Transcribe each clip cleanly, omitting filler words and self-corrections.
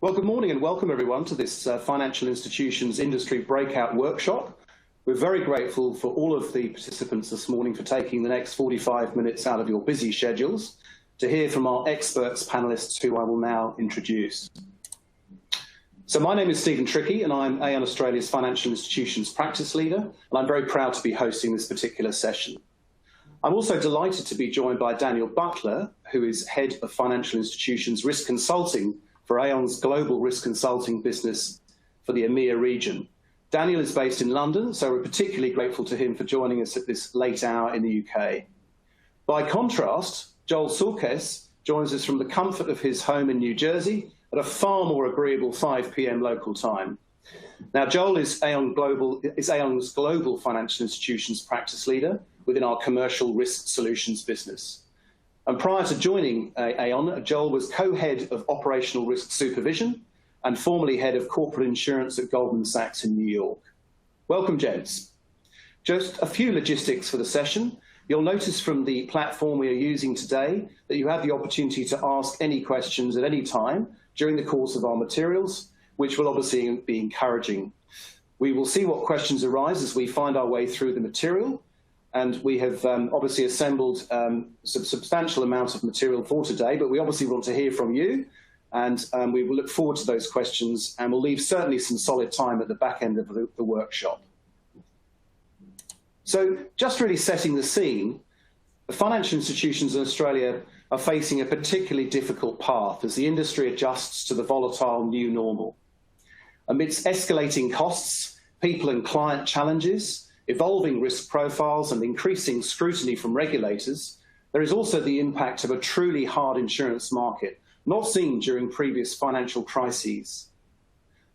Well, good morning and welcome everyone to this Financial Institutions Industry Breakout Workshop. We're very grateful for all of the participants this morning for taking the next 45 minutes out of your busy schedules to hear from our experts panelists who I will now introduce. So my name is Stephen Trickey and I'm Aon Australia's Financial Institutions Practice Leader, and I'm very proud to be hosting this particular session. I'm also delighted to be joined by Daniel Butler, who is Head of Financial Institutions Risk Consulting for Aon's global risk consulting business for the EMEA region. Daniel is based in London, so we're particularly grateful to him for joining us at this late hour in the UK. By contrast, Joel Sulkes joins us from the comfort of his home in New Jersey at a far more agreeable 5 p.m. local time. Now, Joel is Aon's global financial institutions practice leader within our commercial risk solutions business. And prior to joining Aon, Joel was co-head of operational risk supervision and formerly head of corporate insurance at Goldman Sachs in New York. Welcome, gents. Just a few logistics for the session. You'll notice from the platform we are using today that you have the opportunity to ask any questions at any time during the course of our materials, which will obviously be encouraging. We will see what questions arise as we find our way through the material. And we have obviously assembled some substantial amount of material for today, but we obviously want to hear from you, and we will look forward to those questions, and we'll leave certainly some solid time at the back end of the workshop. So just really setting the scene, the financial institutions in Australia are facing a particularly difficult path as the industry adjusts to the volatile new normal. Amidst escalating costs, people and client challenges, evolving risk profiles and increasing scrutiny from regulators, there is also the impact of a truly hard insurance market, not seen during previous financial crises.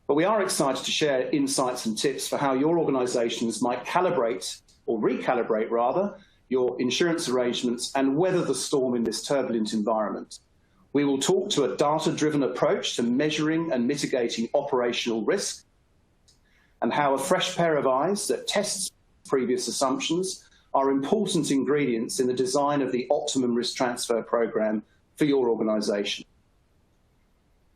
But we are excited to share insights and tips for how your organisations might calibrate, or recalibrate rather, your insurance arrangements and weather the storm in this turbulent environment. We will talk to a data-driven approach to measuring and mitigating operational risk, and how a fresh pair of eyes that tests previous assumptions are important ingredients in the design of the optimum risk transfer program for your organisation.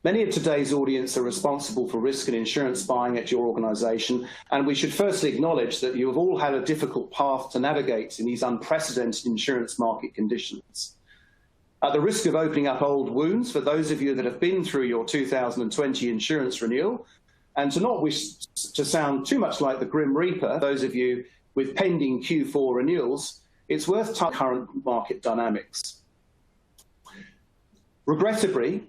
Many of today's audience are responsible for risk and insurance buying at your organisation, and we should firstly acknowledge that you have all had a difficult path to navigate in these unprecedented insurance market conditions. At the risk of opening up old wounds for those of you that have been through your 2020 insurance renewal, and to not wish to sound too much like the Grim Reaper, those of you with pending Q4 renewals, it's worth touching on current market dynamics. Regrettably,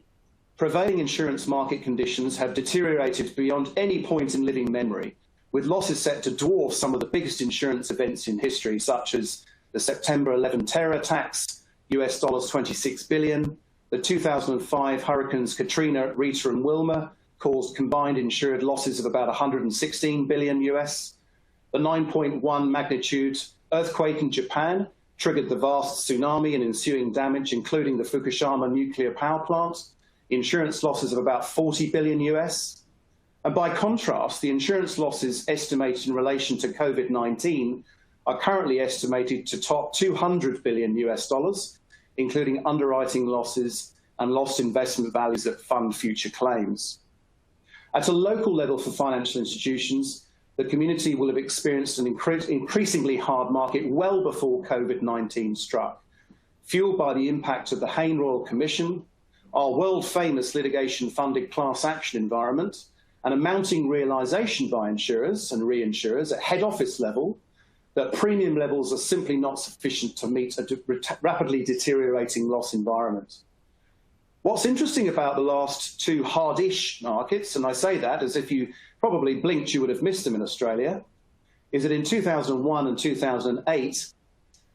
prevailing insurance market conditions have deteriorated beyond any point in living memory, with losses set to dwarf some of the biggest insurance events in history, such as the September 11 terror attacks, US dollars 26 billion, the 2005 hurricanes Katrina, Rita and Wilma caused combined insured losses of about 116 billion US, the 9.1 magnitude earthquake in Japan triggered the vast tsunami and ensuing damage, including the Fukushima nuclear power plant, insurance losses of about 40 billion US. And by contrast, the insurance losses estimated in relation to COVID-19 are currently estimated to top 200 billion US dollars, including underwriting losses and lost investment values that fund future claims. At a local level for financial institutions, the community will have experienced an increasingly hard market well before COVID-19 struck, fueled by the impact of the Hayne Royal Commission, our world-famous litigation-funded class action environment, and a mounting realisation by insurers and reinsurers at head office level that premium levels are simply not sufficient to meet a rapidly deteriorating loss environment. What's interesting about the last two hard-ish markets, and I say that as if you probably blinked you would have missed them in Australia, is that in 2001 and 2008,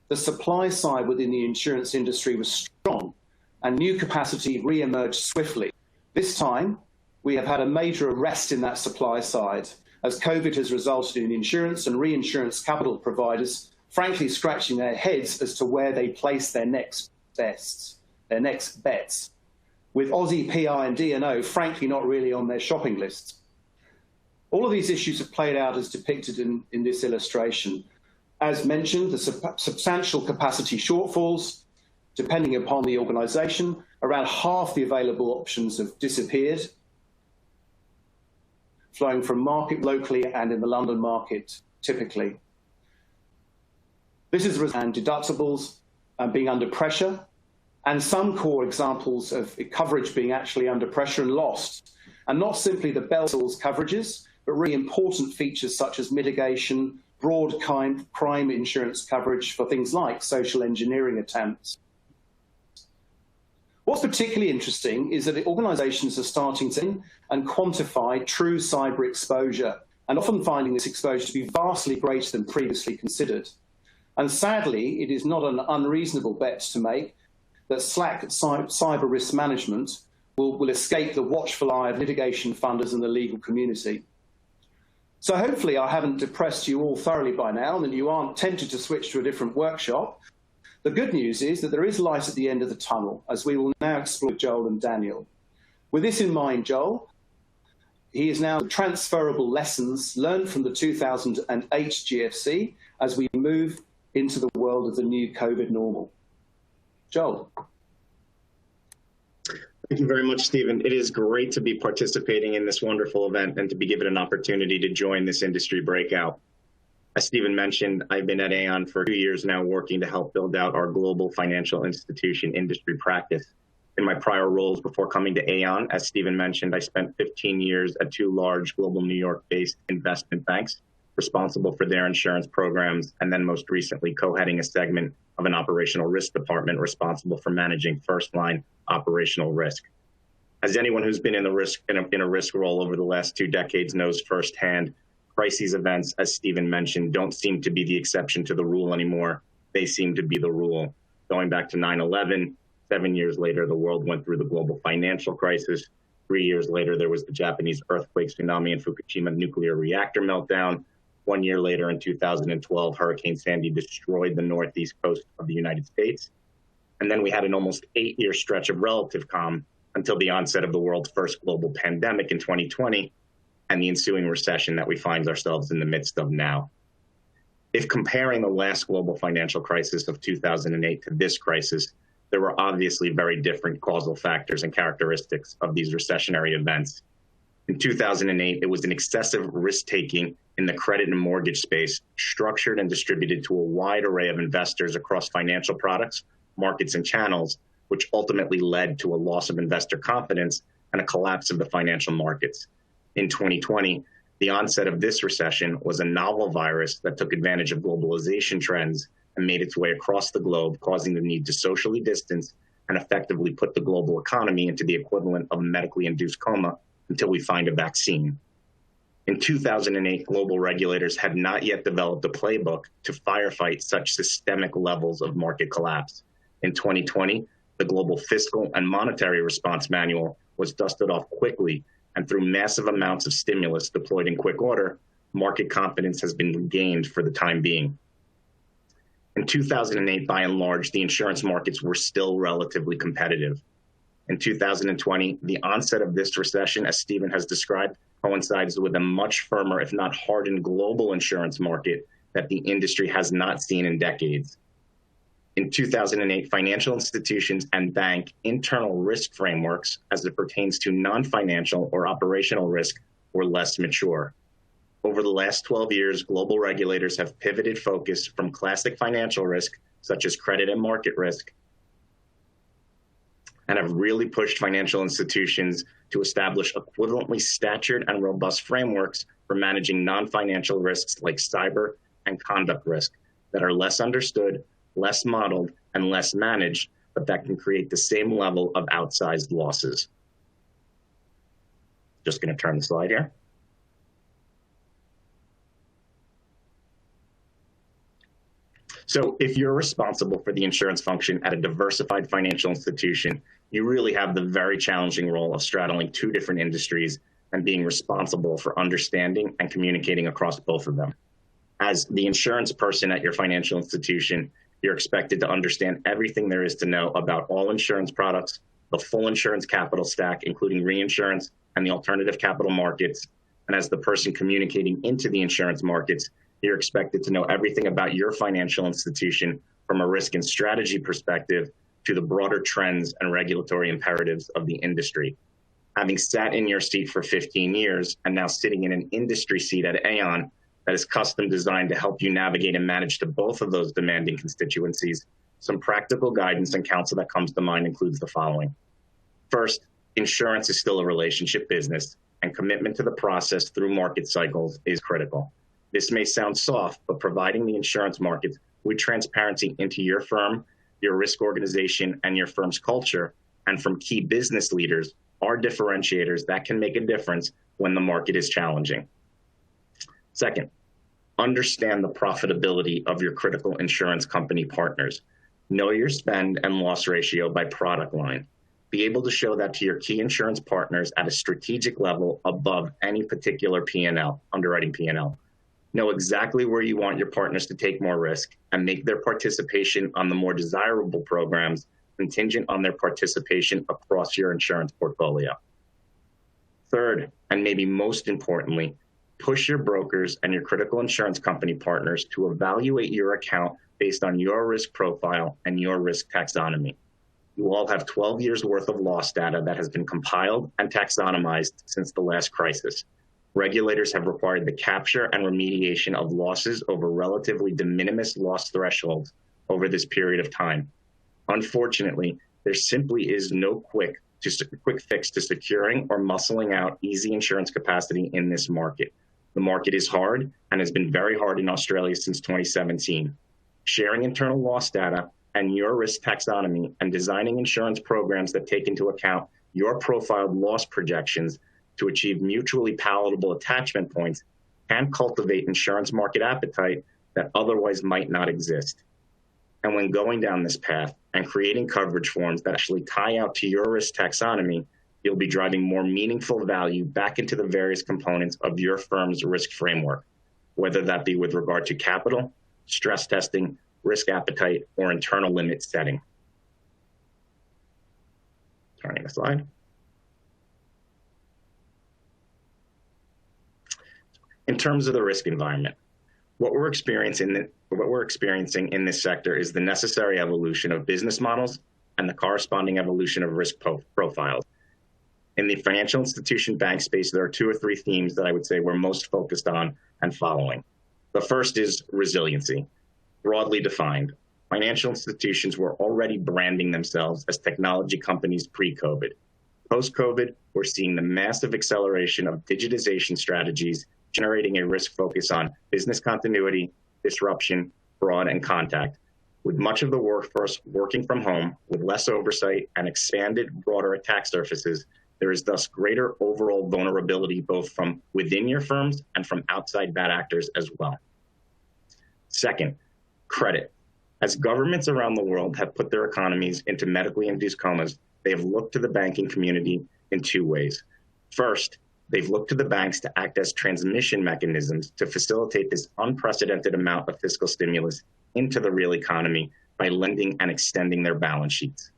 the supply side within the insurance industry was strong and new capacity re-emerged swiftly. This time, we have had a major arrest in that supply side as COVID has resulted in insurance and reinsurance capital providers frankly scratching their heads as to where they place their next bets, with Aussie PI and D&O frankly not really on their shopping lists. All of these issues have played out as depicted in this illustration. As mentioned, the substantial capacity shortfalls, depending upon the organisation, around half the available options have disappeared. flowing from market locally and in the London market typically. This is and deductibles being under pressure, and some core examples of coverage being actually under pressure and lost, and not simply the bells coverages, but really important features such as mitigation, broad crime insurance coverage for things like social engineering attempts. What's particularly interesting is that organizations are starting to and quantify true cyber exposure, and often finding this exposure to be vastly greater than previously considered. And sadly, it is not an unreasonable bet to make that slack cyber risk management will escape the watchful eye of litigation funders and the legal community. So hopefully I haven't depressed you all thoroughly by now and that you aren't tempted to switch to a different workshop. The good news is that there is light at the end of the tunnel, as we will now explore Joel and Daniel. With this in mind, Joel, he is now transferable lessons learned from the 2008 GFC as we move into the world of the new COVID normal. Joel. Thank you very much, Stephen. It is great to be participating in this wonderful event and to be given an opportunity to join this industry breakout. As Stephen mentioned, I've been at Aon for 2 years now working to help build out our global financial institution industry practice. In my prior roles before coming to Aon, as Stephen mentioned, I spent 15 years at 2 large global New York-based investment banks responsible for their insurance programs, and then most recently co-heading a segment of an operational risk department responsible for managing first-line operational risk. As anyone who's been in a risk role over the last 2 decades knows firsthand, crises events, as Stephen mentioned, don't seem to be the exception to the rule anymore. They seem to be the rule. Going back to 9/11, 7 years later, the world went through the global financial crisis. 3 years later, there was the Japanese earthquake, tsunami, and Fukushima nuclear reactor meltdown. 1 year later, in 2012, Hurricane Sandy destroyed the northeast coast of the United States. And then we had an almost 8-year stretch of relative calm until the onset of the world's first global pandemic in 2020 and the ensuing recession that we find ourselves in the midst of now. If comparing the last global financial crisis of 2008 to this crisis, there were obviously very different causal factors and characteristics of these recessionary events. In 2008, it was an excessive risk-taking in the credit and mortgage space, structured and distributed to a wide array of investors across financial products, markets, and channels, which ultimately led to a loss of investor confidence and a collapse of the financial markets. In 2020, the onset of this recession was a novel virus that took advantage of globalization trends and made its way across the globe, causing the need to socially distance and effectively put the global economy into the equivalent of a medically induced coma until we find a vaccine. In 2008, global regulators had not yet developed a playbook to firefight such systemic levels of market collapse. In 2020, the Global Fiscal and Monetary Response Manual was dusted off quickly, and through massive amounts of stimulus deployed in quick order, market confidence has been regained for the time being. In 2008, by and large, the insurance markets were still relatively competitive. In 2020, the onset of this recession, as Stephen has described, coincides with a much firmer, if not hardened, global insurance market that the industry has not seen in decades. In 2008, financial institutions and bank internal risk frameworks, as it pertains to non-financial or operational risk, were less mature. Over the last 12 years, global regulators have pivoted focus from classic financial risk, such as credit and market risk, and have really pushed financial institutions to establish equivalently statured and robust frameworks for managing non-financial risks like cyber and conduct risk that are less understood, less modeled, and less managed, but that can create the same level of outsized losses. Just going to turn the slide here. So if you're responsible for the insurance function at a diversified financial institution, you really have the very challenging role of straddling 2 different industries and being responsible for understanding and communicating across both of them. As the insurance person at your financial institution, you're expected to understand everything there is to know about all insurance products, the full insurance capital stack, including reinsurance and the alternative capital markets. And as the person communicating into the insurance markets, you're expected to know everything about your financial institution from a risk and strategy perspective to the broader trends and regulatory imperatives of the industry. having sat in your seat for 15 years and now sitting in an industry seat at Aon that is custom designed to help you navigate and manage to both of those demanding constituencies, some practical guidance and counsel that comes to mind includes the following. First, insurance is still a relationship business, and commitment to the process through market cycles is critical. This may sound soft, but providing the insurance markets with transparency into your firm, your risk organization, and your firm's culture, and from key business leaders are differentiators that can make a difference when the market is challenging. Second, understand the profitability of your critical insurance company partners. Know your spend and loss ratio by product line. Be able to show that to your key insurance partners at a strategic level above any particular P&L, underwriting P&L. Know exactly where you want your partners to take more risk and make their participation on the more desirable programs contingent on their participation across your insurance portfolio. Third, and maybe most importantly, push your brokers and your critical insurance company partners to evaluate your account based on your risk profile and your risk taxonomy. You all have 12 years worth of loss data that has been compiled and taxonomized since the last crisis. Regulators have required the capture and remediation of losses over relatively de minimis loss thresholds over this period of time. Unfortunately, there simply is no quick fix to securing or muscling out easy insurance capacity in this market. The market is hard and has been very hard in Australia since 2017. Sharing internal loss data and your risk taxonomy and designing insurance programs that take into account your profiled loss projections to achieve mutually palatable attachment points can cultivate insurance market appetite that otherwise might not exist. And when going down this path and creating coverage forms that actually tie out to your risk taxonomy, you'll be driving more meaningful value back into the various components of your firm's risk framework, whether that be with regard to capital, stress testing, risk appetite, or internal limit setting. Turning the slide. In terms of the risk environment, what we're experiencing in this sector is the necessary evolution of business models and the corresponding evolution of risk profiles. In the financial institution bank space, there are 2 or 3 themes that I would say we're most focused on and following. The first is resiliency. Broadly defined, financial institutions were already branding themselves as technology companies pre-COVID. Post-COVID, we're seeing the massive acceleration of digitization strategies generating a risk focus on business continuity, disruption, fraud, and contact. With much of the workforce working from home with less oversight and expanded, broader attack surfaces, there is thus greater overall vulnerability both from within your firms and from outside bad actors as well. Second, credit. As governments around the world have put their economies into medically induced comas, they have looked to the banking community in 2 ways. First, they've looked to the banks to act as transmission mechanisms to facilitate this unprecedented amount of fiscal stimulus into the real economy by lending and extending their balance sheets.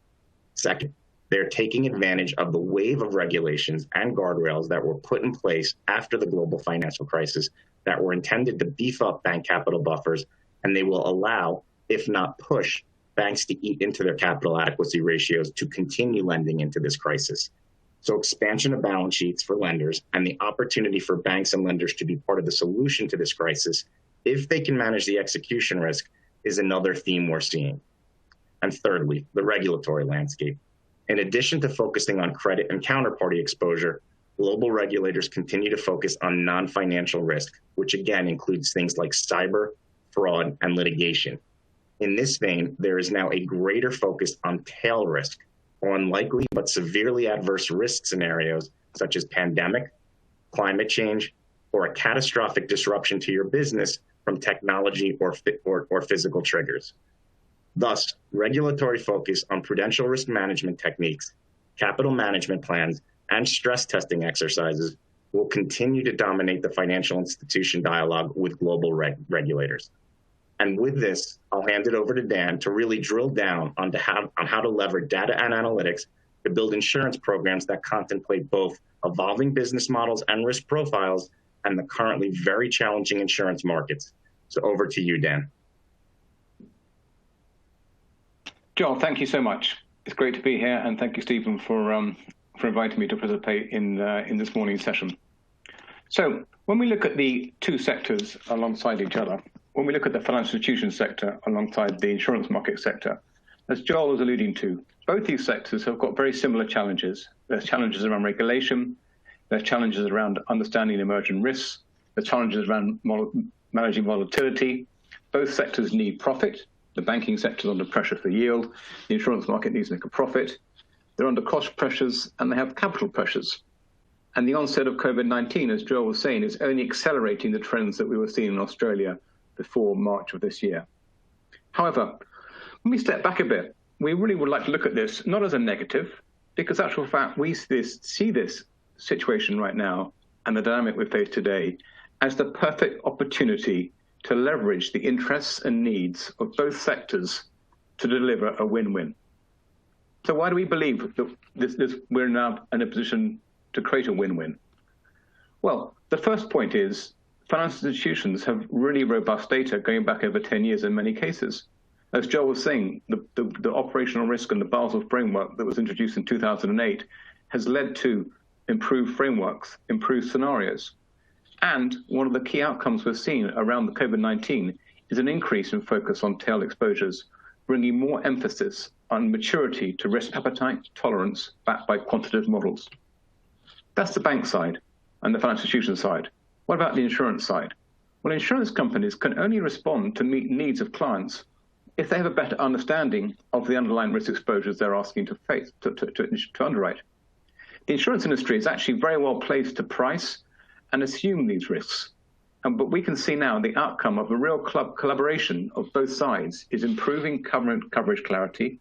Second, they're taking advantage of the wave of regulations and guardrails that were put in place after the global financial crisis that were intended to beef up bank capital buffers, and they will allow, if not push, banks to eat into their capital adequacy ratios to continue lending into this crisis. So expansion of balance sheets for lenders and the opportunity for banks and lenders to be part of the solution to this crisis, if they can manage the execution risk, is another theme we're seeing. And thirdly, the regulatory landscape. In addition to focusing on credit and counterparty exposure, global regulators continue to focus on non-financial risk, which again includes things like cyber, fraud, and litigation. In this vein, there is now a greater focus on tail risk, or unlikely but severely adverse risk scenarios such as pandemic, climate change, or a catastrophic disruption to your business from technology or physical triggers. Thus, regulatory focus on prudential risk management techniques, capital management plans, and stress testing exercises will continue to dominate the financial institution dialogue with global regulators. And with this, I'll hand it over to Dan to really drill down on how to leverage data and analytics to build insurance programs that contemplate both evolving business models and risk profiles and the currently very challenging insurance markets. So over to you, Dan. Joel, thank you so much. It's great to be here, and thank you, Stephen, for for inviting me to participate in this morning's session. So when we look at the two sectors alongside each other, when we look at the financial institution sector alongside the insurance market sector, as Joel was alluding to, both these sectors have got very similar challenges. There's challenges around regulation, there's challenges around understanding emerging risks, there's challenges around managing volatility. Both sectors need profit. The banking sector is under pressure for yield. The insurance market needs to make a profit. They're under cost pressures and they have capital pressures. And the onset of COVID-19, as Joel was saying, is only accelerating the trends that we were seeing in Australia before March of this year. However, when we step back a bit, we really would like to look at this not as a negative, because actual fact, we see this situation right now and the dynamic we face today as the perfect opportunity to leverage the interests and needs of both sectors to deliver a win-win. So why do we believe that we're now in a position to create a win-win? Well, the first point is financial institutions have really robust data going back over 10 years in many cases. As Joel was saying, the operational risk and the Basel framework that was introduced in 2008 has led to improved frameworks, improved scenarios. And one of the key outcomes we've seen around the COVID-19 is an increase in focus on tail exposures, bringing more emphasis on maturity to risk appetite tolerance backed by quantitative models. That's the bank side and the financial institution side. What about the insurance side? Well, insurance companies can only respond to meet needs of clients if they have a better understanding of the underlying risk exposures they're asking to face, to underwrite. The insurance industry is actually very well placed to price and assume these risks. But we can see now the outcome of a real collaboration of both sides is improving coverage clarity,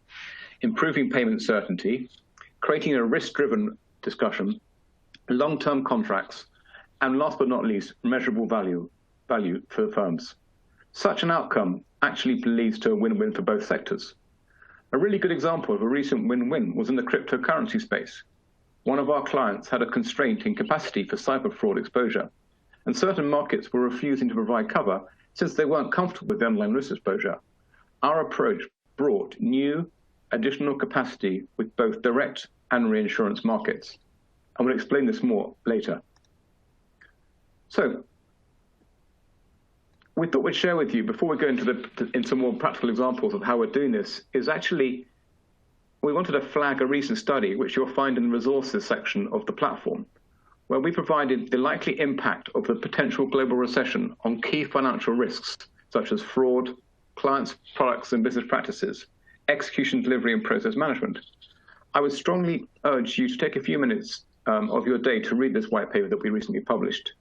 improving payment certainty, creating a risk-driven discussion, long-term contracts, and last but not least, measurable value for firms. Such an outcome actually leads to a win-win for both sectors. A really good example of a recent win-win was in the cryptocurrency space. One of our clients had a constraint in capacity for cyber fraud exposure, and certain markets were refusing to provide cover since they weren't comfortable with the underlying risk exposure. Our approach brought new additional capacity with both direct and reinsurance markets. I will explain this more later. So, we thought we'd share with you, before we go into more practical examples of how we're doing this, is actually, we wanted to flag a recent study, which you'll find in the resources section of the platform, where we provided the likely impact of the potential global recession on key financial risks, such as fraud, clients, products, and business practices, execution, delivery, and process management. I would strongly urge you to take a few minutes of your day to read this white paper that we recently published.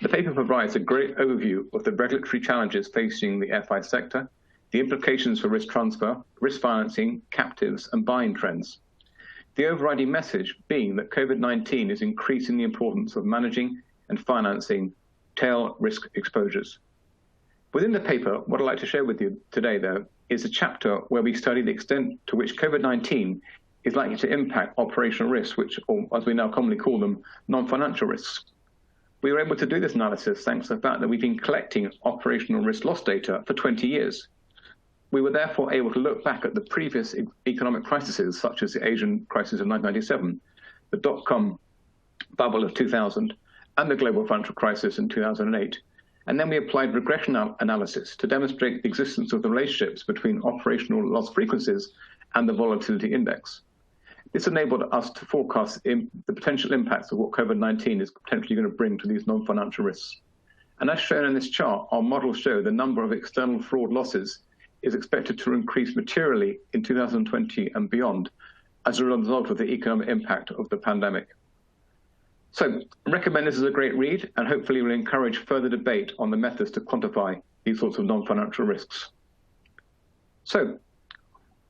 The paper provides a great overview of the regulatory challenges facing the FI sector, the implications for risk transfer, risk financing, captives, and buying trends. The overriding message being that COVID-19 is increasing the importance of managing and financing tail risk exposures. Within the paper, what I'd like to share with you today, though, is a chapter where we study the extent to which COVID-19 is likely to impact operational risks, which, or as we now commonly call them, non-financial risks. We were able to do this analysis thanks to the fact that we've been collecting operational risk loss data for 20 years. We were therefore able to look back at the previous economic crises, such as the Asian crisis of 1997, the dot-com bubble of 2000, and the global financial crisis in 2008. And then we applied regression analysis to demonstrate the existence of the relationships between operational loss frequencies and the volatility index. This enabled us to forecast the potential impacts of what COVID-19 is potentially going to bring to these non-financial risks. And as shown in this chart, our models show the number of external fraud losses is expected to increase materially in 2020 and beyond as a result of the economic impact of the pandemic. So I recommend this as a great read, and hopefully will encourage further debate on the methods to quantify these sorts of non-financial risks. So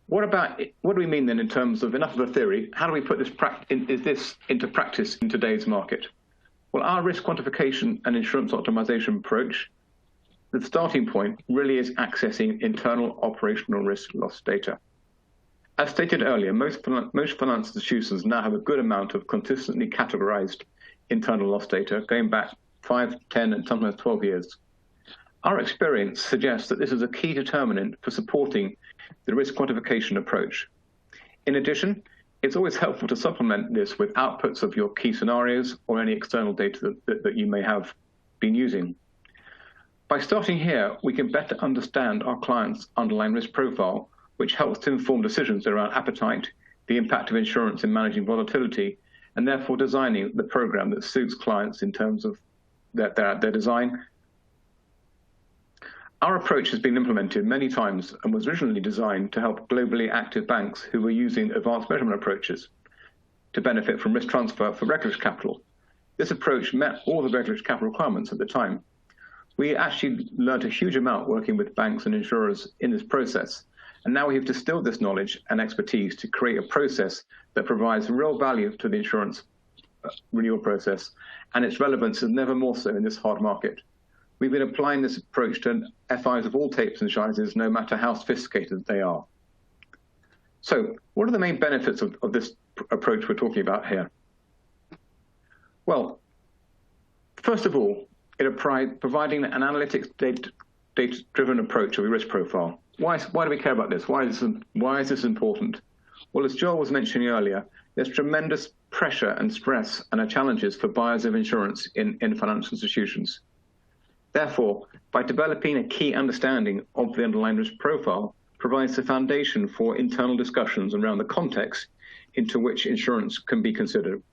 what do we mean then in terms of enough of a theory? How do we put this into practice in today's market? Well, our risk quantification and insurance optimization approach, the starting point really is accessing internal operational risk loss data. As stated earlier, most financial institutions now have a good amount of consistently categorized internal loss data going back 5, 10, and sometimes 12 years. Our experience suggests that this is a key determinant for supporting the risk quantification approach. In addition, it's always helpful to supplement this with outputs of your key scenarios or any external data that you may have been using. By starting here, we can better understand our client's underlying risk profile, which helps to inform decisions around appetite, the impact of insurance in managing volatility, and therefore designing the program that suits clients in terms of their design. Our approach has been implemented many times and was originally designed to help globally active banks who were using advanced measurement approaches to benefit from risk transfer for regulatory capital. This approach met all the regulatory capital requirements at the time. We actually learned a huge amount working with banks and insurers in this process, and now we have distilled this knowledge and expertise to create a process that provides real value to the insurance renewal process, and its relevance is never more so in this hard market. We've been applying this approach to FIs of all shapes and sizes, no matter how sophisticated they are. So what are the main benefits of this approach we're talking about here? Well, first of all, it providing an analytics data-driven approach of a risk profile. Why do we care about this? Why is this important? Well, as Joel was mentioning earlier, there's tremendous pressure and stress and challenges for buyers of insurance in financial institutions. Therefore, by developing a key understanding of the underlying risk profile provides the foundation for internal discussions around the context into which insurance can be considered.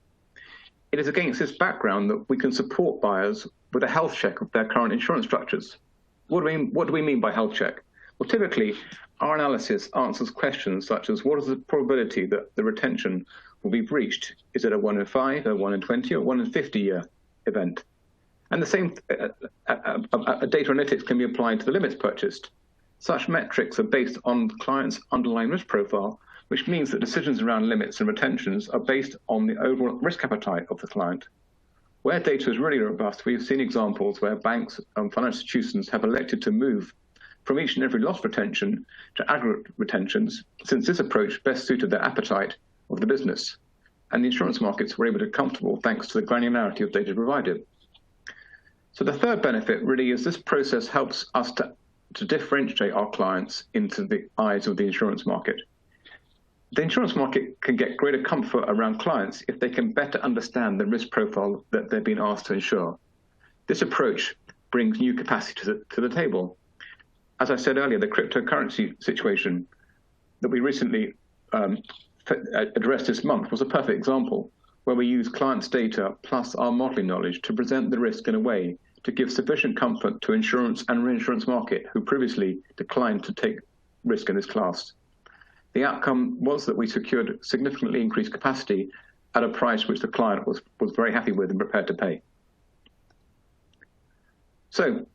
It is against this background that we can support buyers with a health check of their current insurance structures. What do we mean by health check? Well, typically, our analysis answers questions such as what is the probability that the retention will be breached? Is it a 1 in 5, a 1 in 20, or 1 in 50 year event? And the same data analytics can be applied to the limits purchased. Such metrics are based on the client's underlying risk profile, which means that decisions around limits and retentions are based on the overall risk appetite of the client. Where data is really robust, we've seen examples where banks and financial institutions have elected to move from each and every loss retention to aggregate retentions, since this approach best suited their appetite of the business. And the insurance markets were able to be comfortable thanks to the granularity of data provided. So the third benefit really is this process helps us to differentiate our clients into the eyes of the insurance market. The insurance market can get greater comfort around clients if they can better understand the risk profile that they've been asked to insure. This approach brings new capacity to the table. As I said earlier, the cryptocurrency situation that we recently addressed this month was a perfect example, where we use clients' data plus our modeling knowledge to present the risk in a way to give sufficient comfort to insurance and reinsurance market who previously declined to take risk in this class. The outcome was that we secured significantly increased capacity at a price which the client was very happy with and prepared to pay. So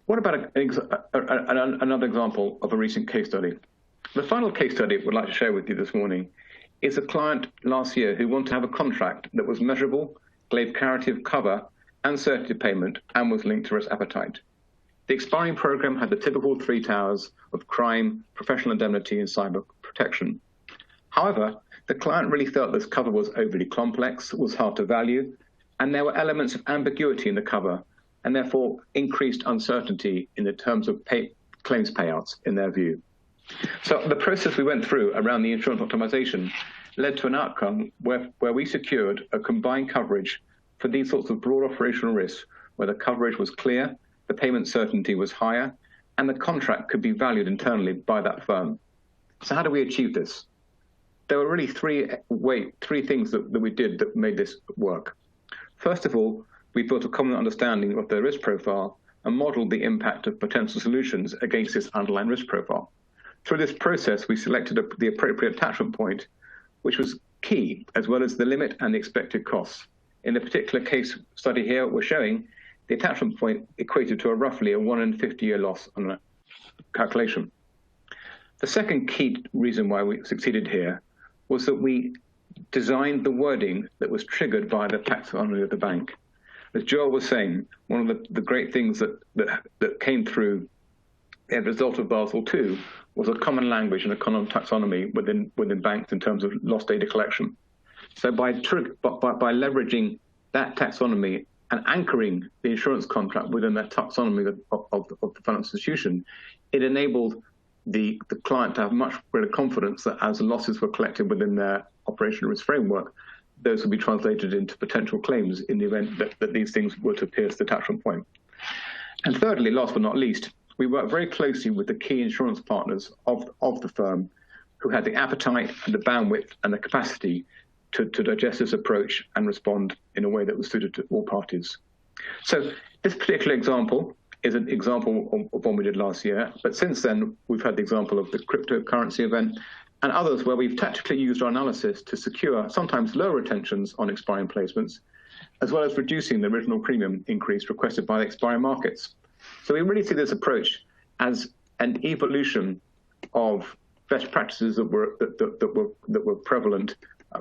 what about another example of a recent case study? The final case study I would like to share with you this morning is a client last year who wanted to have a contract that was measurable, gave clarity of cover and certainty of payment, and was linked to risk appetite. The expiring program had the typical 3 towers of crime, professional indemnity, and cyber protection. However, the client really felt this cover was overly complex, was hard to value, and there were elements of ambiguity in the cover, and therefore increased uncertainty in the terms of claims payouts in their view. So the process we went through around the insurance optimization led to an outcome where we secured a combined coverage for these sorts of broad operational risks, where the coverage was clear, the payment certainty was higher, and the contract could be valued internally by that firm. So how do we achieve this? There were really three things that we did that made this work. First of all, we built a common understanding of the risk profile and modeled the impact of potential solutions against this underlying risk profile. Through this process, we selected the appropriate attachment point, which was key, as well as the limit and the expected costs. In the particular case study here, we're showing the attachment point equated to roughly a 1 in 50 year loss on a calculation. The second key reason why we succeeded here was that we designed the wording that was triggered by the taxonomy of the bank. As Joel was saying, one of the great things that came through as a result of Basel II was a common language and a common taxonomy within banks in terms of loss data collection. So by leveraging that taxonomy and anchoring the insurance contract within that taxonomy of the financial institution, it enabled the client to have much greater confidence that as losses were collected within their operational risk framework, those will be translated into potential claims in the event that these things were to pierce the attachment point. And thirdly, last but not least, we work very closely with the key insurance partners of the firm who had the appetite and the bandwidth and the capacity to digest this approach and respond in a way that was suited to all parties. So this particular example is an example of what we did last year, but since then we've had the example of the cryptocurrency event and others where we've tactically used our analysis to secure sometimes lower retentions on expiring placements, as well as reducing the original premium increase requested by the expiring markets. So we really see this approach as an evolution of best practices that were prevalent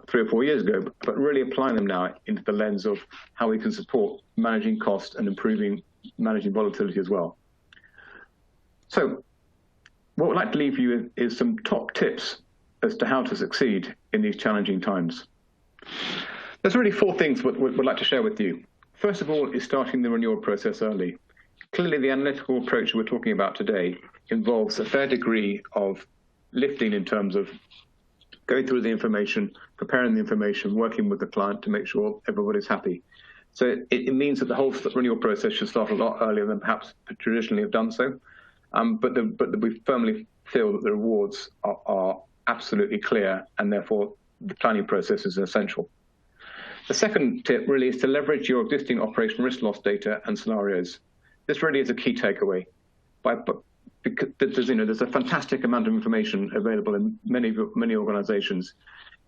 3 or 4 years ago, but really applying them now into the lens of how we can support managing cost and managing volatility as well. So what we'd like to leave you with is some top tips as to how to succeed in these challenging times. There's really 4 things we'd like to share with you. First of all is starting the renewal process early. Clearly, the analytical approach we're talking about today involves a fair degree of lifting in terms of going through the information, preparing the information, working with the client to make sure everybody's happy. So it means that the whole renewal process should start a lot earlier than perhaps traditionally have done so. But we firmly feel that the rewards are absolutely clear, and therefore the planning process is essential. The second tip really is to leverage your existing operational risk loss data and scenarios. This really is a key takeaway. Because there's a fantastic amount of information available in many organizations,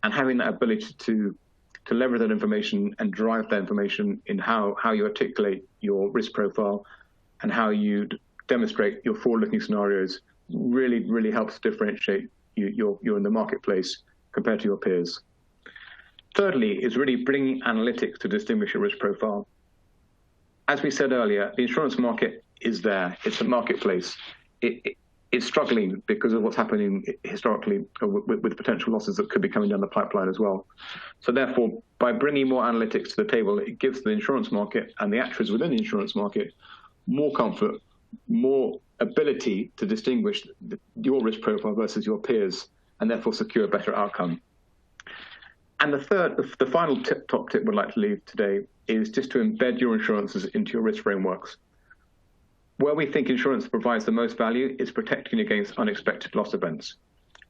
and having that ability to leverage that information and drive that information in how you articulate your risk profile and how you demonstrate your forward-looking scenarios really helps differentiate you're in the marketplace compared to your peers. Thirdly is really bringing analytics to distinguish your risk profile. As we said earlier, the insurance market is there. It's a marketplace. It's struggling because of what's happening historically with potential losses that could be coming down the pipeline as well. So therefore, by bringing more analytics to the table, it gives the insurance market and the actuaries within the insurance market more comfort, more ability to distinguish your risk profile versus your peers, and therefore secure a better outcome. And the final top tip we'd like to leave today is just to embed your insurances into your risk frameworks. Where we think insurance provides the most value is protecting against unexpected loss events.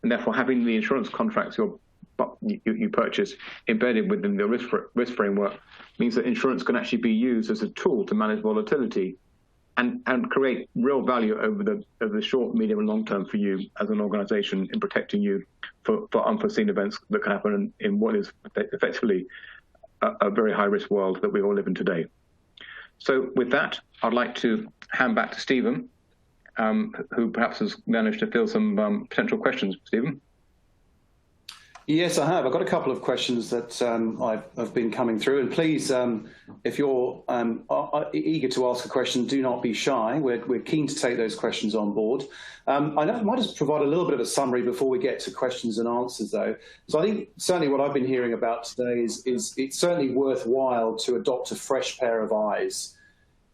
And therefore, having the insurance contracts you purchase embedded within the risk framework means that insurance can actually be used as a tool to manage volatility and create real value over the short, medium, and long term for you as an organization in protecting you for unforeseen events that can happen in what is effectively a very high-risk world that we all live in today. So with that, I'd like to hand back to Stephen, who perhaps has managed to field some potential questions. Stephen? Yes, I have. I've got a couple of questions that have been coming through. And please, if you're eager to ask a question, do not be shy. We're keen to take those questions on board. I might just provide a little bit of a summary before we get to questions and answers, though. So I think certainly what I've been hearing about today is it's certainly worthwhile to adopt a fresh pair of eyes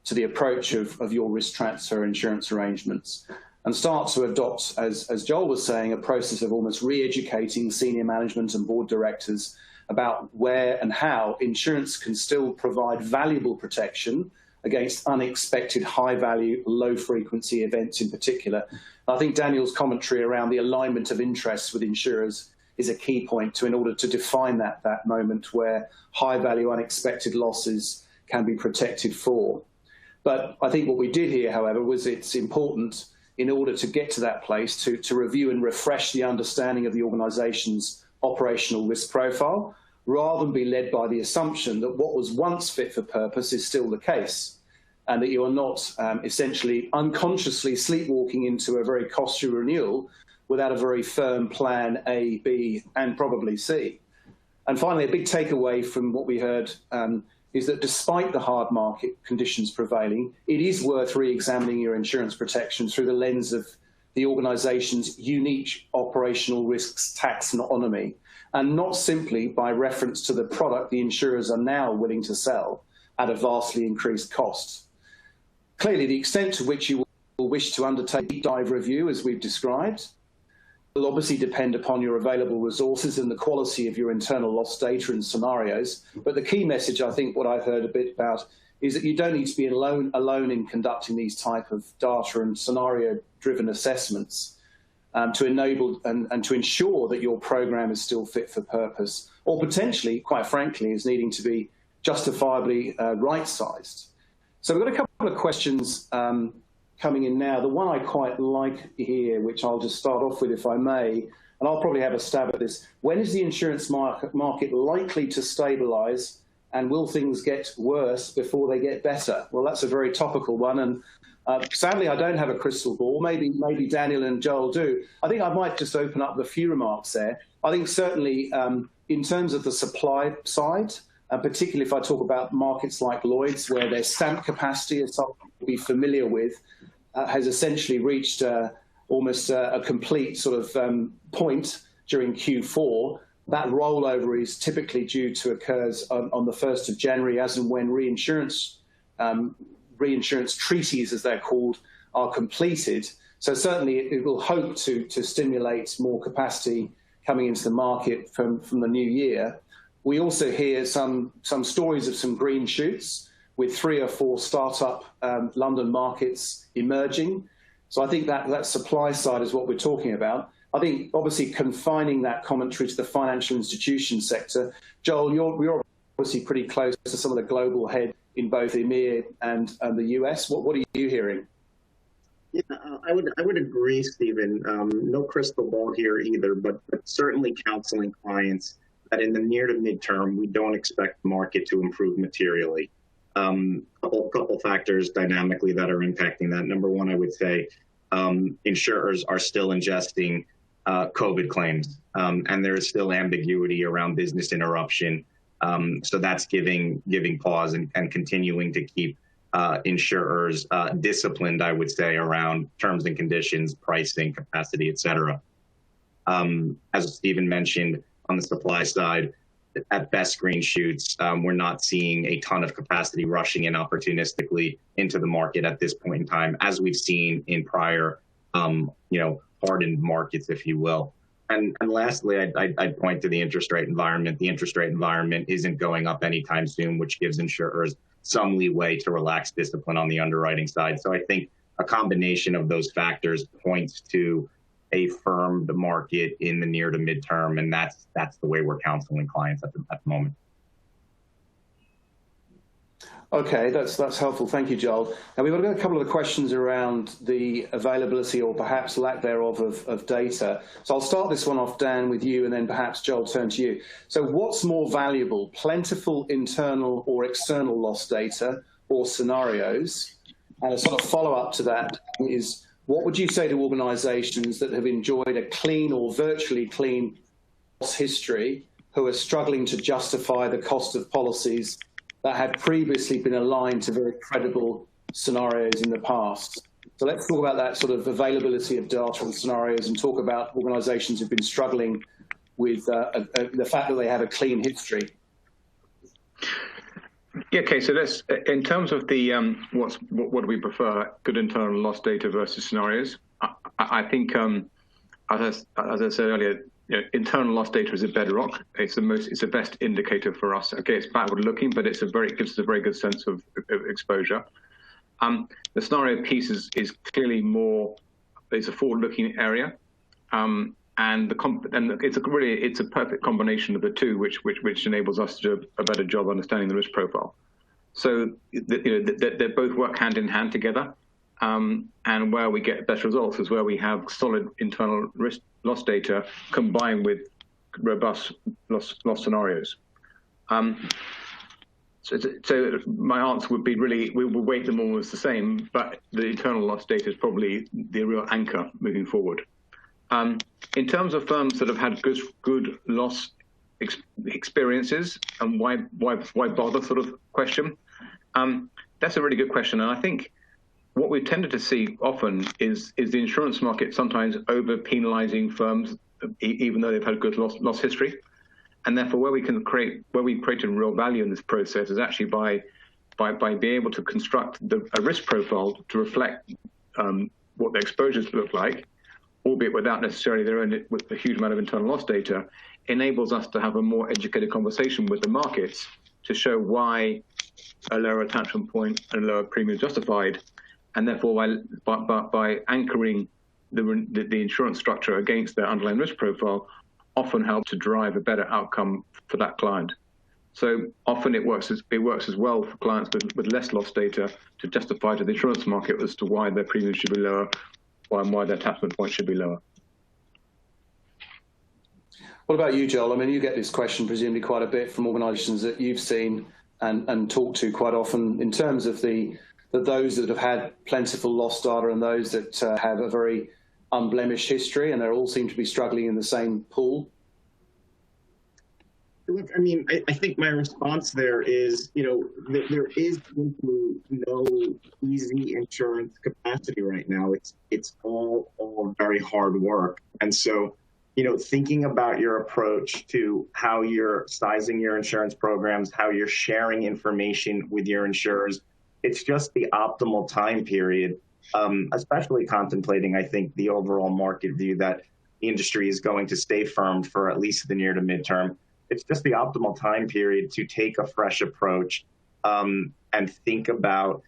to the approach of your risk transfer insurance arrangements, and start to adopt, as Joel was saying, a process of almost re-educating senior management and board directors about where and how insurance can still provide valuable protection against unexpected high-value, low-frequency events in particular. I think Daniel's commentary around the alignment of interests with insurers is a key point in order to define that moment where high-value, unexpected losses can be protected for. But I think what we did here, however, was it's important in order to get to that place to review and refresh the understanding of the organization's operational risk profile, rather than be led by the assumption that what was once fit for purpose is still the case, and that you are not essentially unconsciously sleepwalking into a very costly renewal without a very firm plan A, B, and probably C. And finally, a big takeaway from what we heard is that despite the hard market conditions prevailing, it is worth re-examining your insurance protection through the lens of the organization's unique operational risks taxonomy, and not simply by reference to the product the insurers are now willing to sell at a vastly increased cost. Clearly, the extent to which you will will wish to undertake a deep dive review, as we've described. It will obviously depend upon your available resources and the quality of your internal loss data and scenarios. But the key message, I think, what I've heard a bit about is that you don't need to be alone in conducting these type of data and scenario-driven assessments to enable and to ensure that your program is still fit for purpose, or potentially, quite frankly, is needing to be justifiably right-sized. So we've got a couple of questions coming in now. The one I quite like here, which I'll just start off with, if I may, and I'll probably have a stab at this. When is the insurance market likely to stabilize, and will things get worse before they get better? Well, that's a very topical one, and sadly, I don't have a crystal ball. Maybe Daniel and Joel do. I think I might just open up with a few remarks there. I think certainly in terms of the supply side, particularly if I talk about markets like Lloyd's, where their stamp capacity, as some will be familiar with, has essentially reached almost a complete sort of point during Q4. That rollover is typically due to occurs on the 1st of January, as and when reinsurance treaties, as they're called, are completed. So certainly it will hope to stimulate more capacity coming into the market from the new year. We also hear some stories of some green shoots with 3 or 4 startup London markets emerging. So I think that supply side is what we're talking about. I think obviously confining that commentary to the financial institution sector. Joel, you're obviously pretty close to some of the global head in both EMEA and the US. What are you hearing? Yeah, I would agree, Stephen. No crystal ball here either, but certainly counseling clients that in the near to midterm, we don't expect the market to improve materially. Couple factors dynamically that are impacting that. Number one, I would say insurers are still ingesting COVID claims, and there is still ambiguity around business interruption. So that's giving pause and continuing to keep insurers disciplined, I would say, around terms and conditions, pricing, capacity, et cetera. As Stephen mentioned, on the supply side, at best green shoots, we're not seeing a ton of capacity rushing in opportunistically into the market at this point in time, as we've seen in prior, hardened markets, if you will. And lastly, I'd point to the interest rate environment. The interest rate environment isn't going up anytime soon, which gives insurers some leeway to relax discipline on the underwriting side. So I think a combination of those factors points to a firmed market in the near to midterm, and that's the way we're counseling clients at the moment. Okay, that's helpful. Thank you, Joel. Now we've got a couple of the questions around the availability or perhaps lack thereof of data. So I'll start this one off, Dan, with you, and then perhaps Joel, turn to you. So what's more valuable, plentiful internal or external loss data or scenarios? And a sort of follow-up to that is, what would you say to organizations that have enjoyed a clean or virtually clean loss history, who are struggling to justify the cost of policies that had previously been aligned to very credible scenarios in the past? So let's talk about that sort of availability of data and scenarios, and talk about organizations who've been struggling with the fact that they have a clean history. Yeah, okay, so let's, in terms of the what do we prefer, good internal loss data versus scenarios? I think, as I said earlier, internal loss data is a bedrock. It's the best indicator for us. Okay, it's backward looking, but it gives us a very good sense of exposure. The scenario piece is clearly more, it's a forward-looking area, and it's a perfect combination of the two, which enables us to do a better job understanding the risk profile. So they both work hand in hand together, and where we get best results is where we have solid internal risk loss data combined with robust loss scenarios. So my answer would be, really, we will weight them all as the same, but the internal loss data is probably the real anchor moving forward. In terms of firms that have had good loss experiences, and why bother sort of question, that's a really good question. And I think what we've tended to see often is the insurance market sometimes over penalizing firms, even though they've had good loss history. And therefore, where we created real value in this process is actually by being able to construct a risk profile to reflect what their exposures look like, albeit without necessarily their own with a huge amount of internal loss data, enables us to have a more educated conversation with the markets to show why a lower attachment point and a lower premium is justified, and therefore by anchoring the insurance structure against their underlying risk profile, often help to drive a better outcome for that client. So often it works as well for clients with less loss data to justify to the insurance market as to why their premiums should be lower, why their attachment point should be lower. What about you, Joel? I mean, you get this question presumably quite a bit from organisations that you've seen and talked to quite often in terms of those that have had plentiful loss data and those that have a very unblemished history, and they all seem to be struggling in the same pool. Look, I mean, I think my response there is, there is no easy insurance capacity right now. It's all very hard work. And so, thinking about your approach to how you're sizing your insurance programs, how you're sharing information with your insurers, it's just the optimal time period, especially contemplating, I think, the overall market view that the industry is going to stay firm for at least the near to midterm. It's just the optimal time period to take a fresh approach and think about,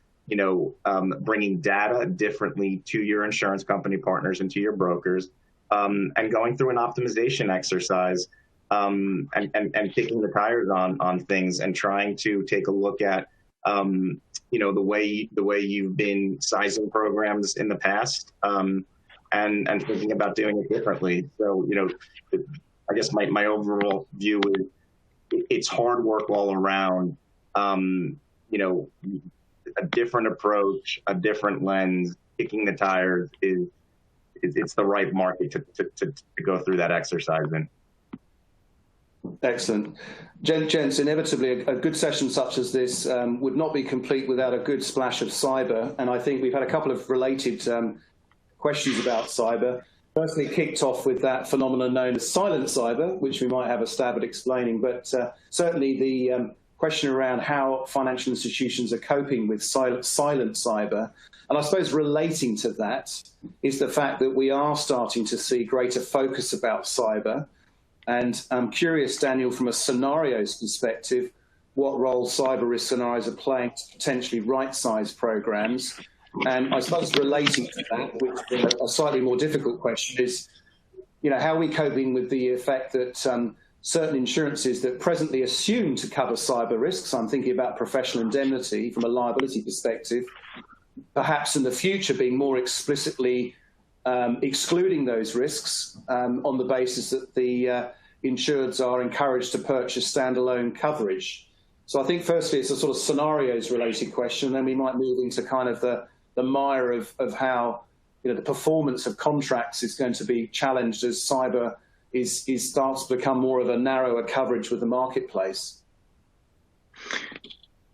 bringing data differently to your insurance company partners and to your brokers, and going through an optimization exercise and kicking the tires on things and trying to take a look at, the way you've been sizing programs in the past and thinking about doing it differently. So, I guess my overall view is it's hard work all around. A different approach, a different lens, kicking the tires it's the right market to go through that exercise in. Excellent. Gents, inevitably a good session such as this would not be complete without a good splash of cyber. And I think we've had a couple of related questions about cyber. Firstly, kicked off with that phenomenon known as silent cyber, which we might have a stab at explaining, but certainly the question around how financial institutions are coping with silent cyber. And I suppose relating to that is the fact that we are starting to see greater focus about cyber. And I'm curious, Daniel, from a scenarios perspective, what role cyber risk scenarios are playing to potentially right-size programs. And I suppose relating to that, which is a slightly more difficult question, is, how are we coping with the effect that certain insurances that presently assume to cover cyber risks, I'm thinking about professional indemnity from a liability perspective, perhaps in the future being more explicitly excluding those risks on the basis that the insureds are encouraged to purchase standalone coverage. So I think firstly it's a sort of scenarios related question, and then we might move into kind of the mire of how the performance of contracts is going to be challenged as cyber starts to become more of a narrower coverage with the marketplace.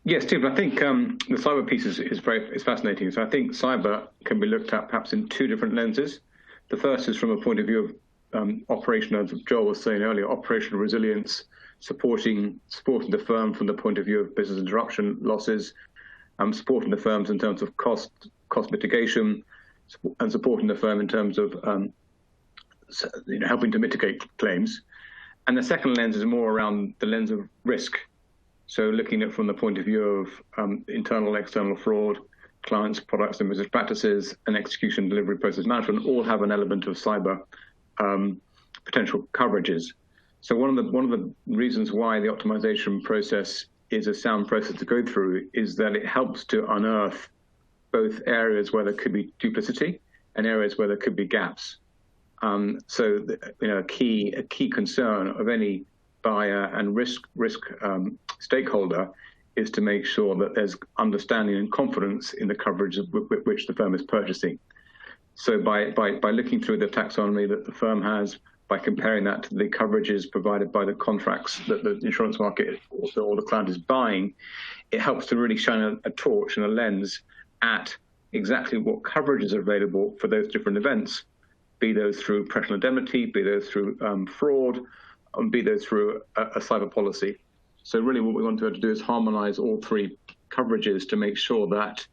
Yes, Stephen, I think the cyber piece is fascinating. So I think cyber can be looked at perhaps in two different lenses. The first is from a point of view of operational, as Joel was saying earlier, operational resilience, supporting the firm from the point of view of business interruption losses, supporting the firms in terms of cost mitigation, and supporting the firm in terms of helping to mitigate claims. And the second lens is more around the lens of risk. So looking at from the point of view of internal, external fraud, clients, products and business practices, and execution, delivery, process management all have an element of cyber potential coverages. So one of the reasons why the optimization process is a sound process to go through is that it helps to unearth both areas where there could be duplicity and areas where there could be gaps. So a key concern of any buyer and risk stakeholder is to make sure that there's understanding and confidence in the coverage which the firm is purchasing. So by looking through the taxonomy that the firm has, by comparing that to the coverages provided by the contracts that the insurance market or the client is buying, it helps to really shine a torch and a lens at exactly what coverages are available for those different events, be those through professional indemnity, be those through fraud, be those through a cyber policy. So really what we want to do is harmonize all three coverages to make sure that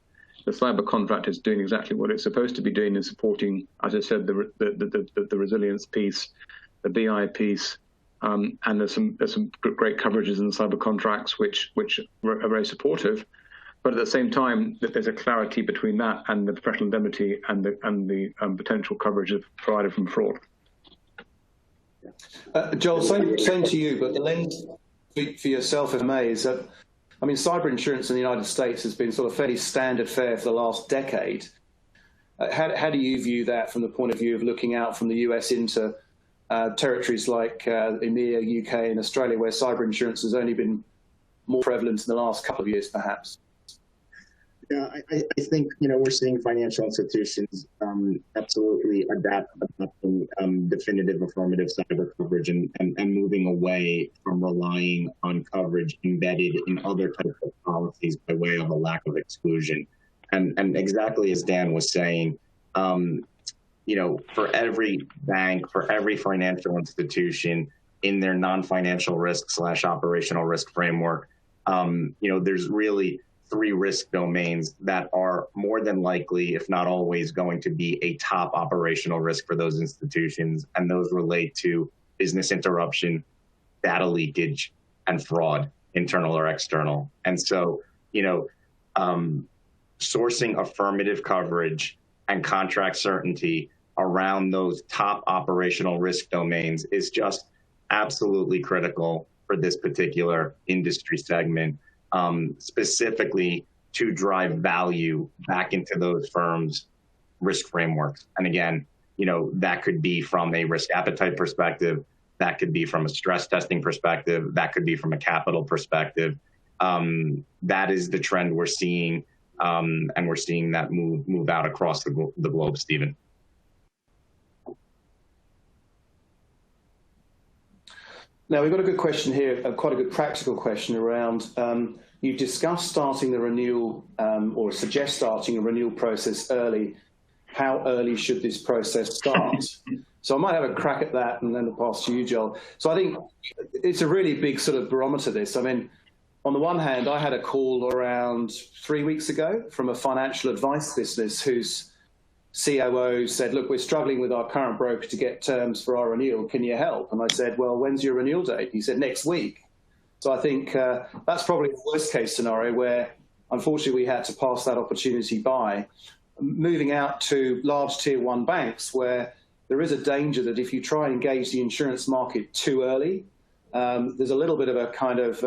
the cyber contract is doing exactly what it's supposed to be doing, and supporting, as I said, the resilience piece, the BI piece, and there's some great coverages in the cyber contracts which are very supportive. But at the same time, that there's a clarity between that and the professional indemnity and the potential coverage provided from fraud. Joel, same to you, but the lens for yourself, if I may, is that, I mean, cyber insurance in the United States has been sort of fairly standard fare for the last decade. How do you view that from the point of view of looking out from the US into territories like EMEA, UK, and Australia, where cyber insurance has only been more prevalent in the last couple of years, perhaps? Yeah, I think, we're seeing financial institutions absolutely adopting definitive affirmative cyber coverage and moving away from relying on coverage embedded in other types of policies by way of a lack of exclusion. And exactly as Dan was saying, for every bank, for every financial institution in their non-financial risk / operational risk framework, there's really 3 risk domains that are more than likely, if not always, going to be a top operational risk for those institutions. And those relate to business interruption, data leakage, and fraud, internal or external. And so, sourcing affirmative coverage and contract certainty around those top operational risk domains is just absolutely critical for this particular industry segment. Specifically to drive value back into those firms' risk frameworks. And again, that could be from a risk appetite perspective, that could be from a stress testing perspective, that could be from a capital perspective. That is the trend we're seeing, and we're seeing that move out across the globe, Stephen. Now, we've got a good question here, quite a good practical question around, you discussed starting the renewal, or suggest starting a renewal process early. How early should this process start? So I might have a crack at that and then I'll pass to you, Joel. So I think it's a really big sort of barometer, this. I mean, on the one hand, I had a call around 3 weeks ago from a financial advice business whose COO said, look, we're struggling with our current broker to get terms for our renewal. Can you help? And I said, well, when's your renewal date? He said, next week. So I think that's probably the worst case scenario where, unfortunately, we had to pass that opportunity by. Moving out to large tier 1 banks, where there is a danger that if you try and engage the insurance market too early, there's a little bit of a kind of,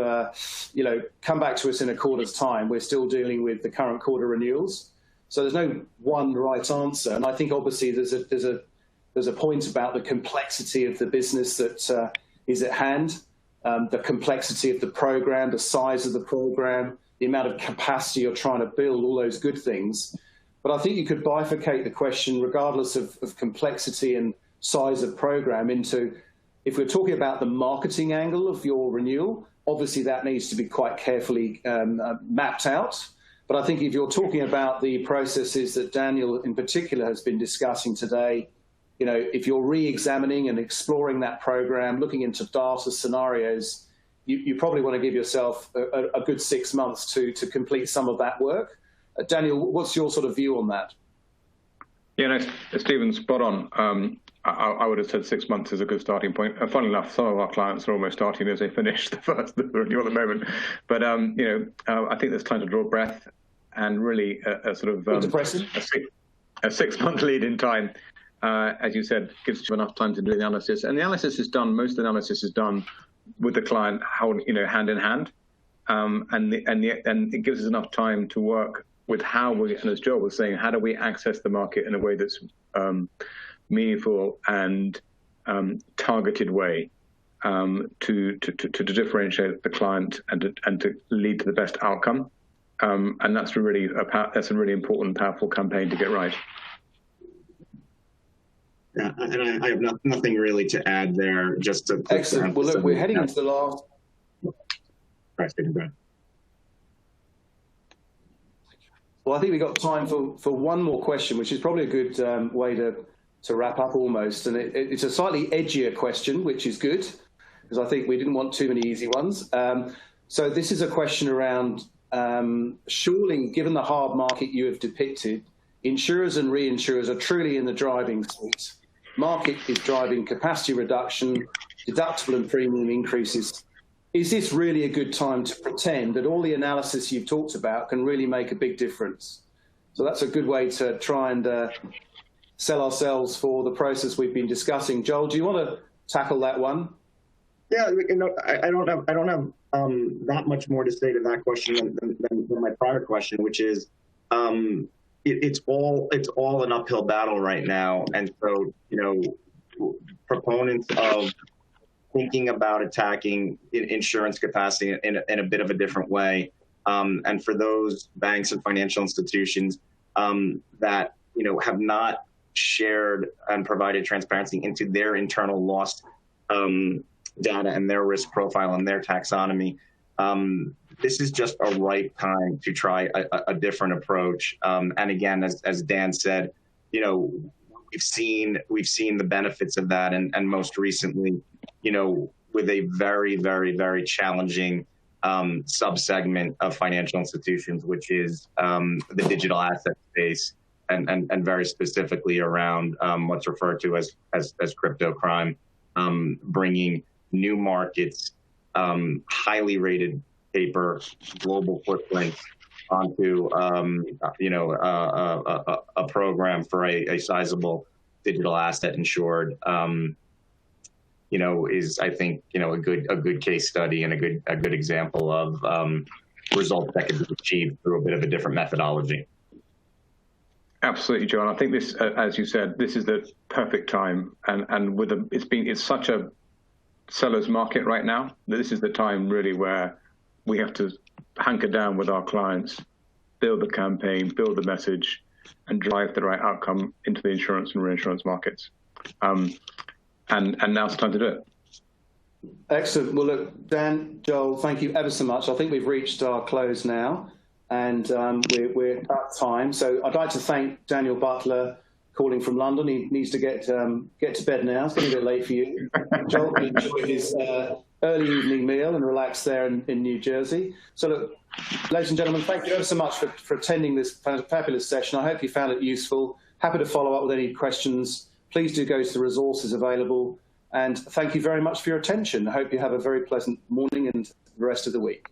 come back to us in a quarter's time. We're still dealing with the current quarter renewals. So there's no one right answer. And I think obviously there's a point about the complexity of the business that is at hand, the complexity of the program, the size of the program, the amount of capacity you're trying to build, all those good things. But I think you could bifurcate the question, regardless of complexity and size of program, into, if we're talking about the marketing angle of your renewal, obviously that needs to be quite carefully mapped out. But I think if you're talking about the processes that Daniel in particular has been discussing today, if you're re-examining and exploring that program, looking into data scenarios, you probably want to give yourself a good 6 months to complete some of that work. Daniel, what's your sort of view on that? Yeah, no, Stephen's spot on. I would have said 6 months is a good starting point. Funnily enough, some of our clients are almost starting as they finish the renewal at the moment. But I think there's time to draw breath, and really a sort of a 6 month lead in time, as you said, gives you enough time to do the analysis. And the analysis is done. Most of the analysis is done with the client, hand in hand, and it gives us enough time to work with how we, and as Joel was saying, how do we access the market in a way that's meaningful and targeted way to differentiate the client and to lead to the best outcome. And that's a really important, powerful campaign to get right. Yeah, and I have nothing really to add there. Just to excellent. Well, look, we're heading into the last. Right, well, I think we've got time for one more question, which is probably a good way to wrap up almost. And it's a slightly edgier question, which is good, because I think we didn't want too many easy ones. So this is a question around surely, given the hard market you have depicted, insurers and reinsurers are truly in the driving seat. Market is driving capacity reduction, deductible and premium increases. Is this really a good time to pretend that all the analysis you've talked about can really make a big difference? So that's a good way to try and sell ourselves for the process we've been discussing. Joel, do you want to tackle that one? Yeah, I don't have that much more to say to that question than my prior question, which is it's all an uphill battle right now, and so proponents of thinking about attacking insurance capacity in a bit of a different way, and for those banks and financial institutions that have not shared and provided transparency into their internal loss data and their risk profile and their taxonomy, this is just a right time to try a different approach. And again, as Dan said, we've seen the benefits of that, and most recently, with a very, very, very challenging subsegment of financial institutions, which is the digital asset space, and very specifically around what's referred to as crypto crime, bringing new markets, highly rated paper, global footprints onto a program for a sizable digital asset insured, is, I think, a good case study and a good example of results that could be achieved through a bit of a different methodology. Absolutely, John. I think this, as you said, this is the perfect time, and it's such a seller's market right now that this is the time really where we have to hunker down with our clients, build the campaign, build the message, and drive the right outcome into the insurance and reinsurance markets. And now's the time to do it. Excellent. Well, look, Dan, Joel, thank you ever so much. I think we've reached our close now, and we're at time. So I'd like to thank Daniel Butler, calling from London. He needs to get to bed now. It's getting a bit late for you. Joel can enjoy his early evening meal and relax there in New Jersey. So look, ladies and gentlemen, thank you ever so much for attending this fabulous session. I hope you found it useful. Happy to follow up with any questions. Please do go to the resources available. And thank you very much for your attention. I hope you have a very pleasant morning and the rest of the week.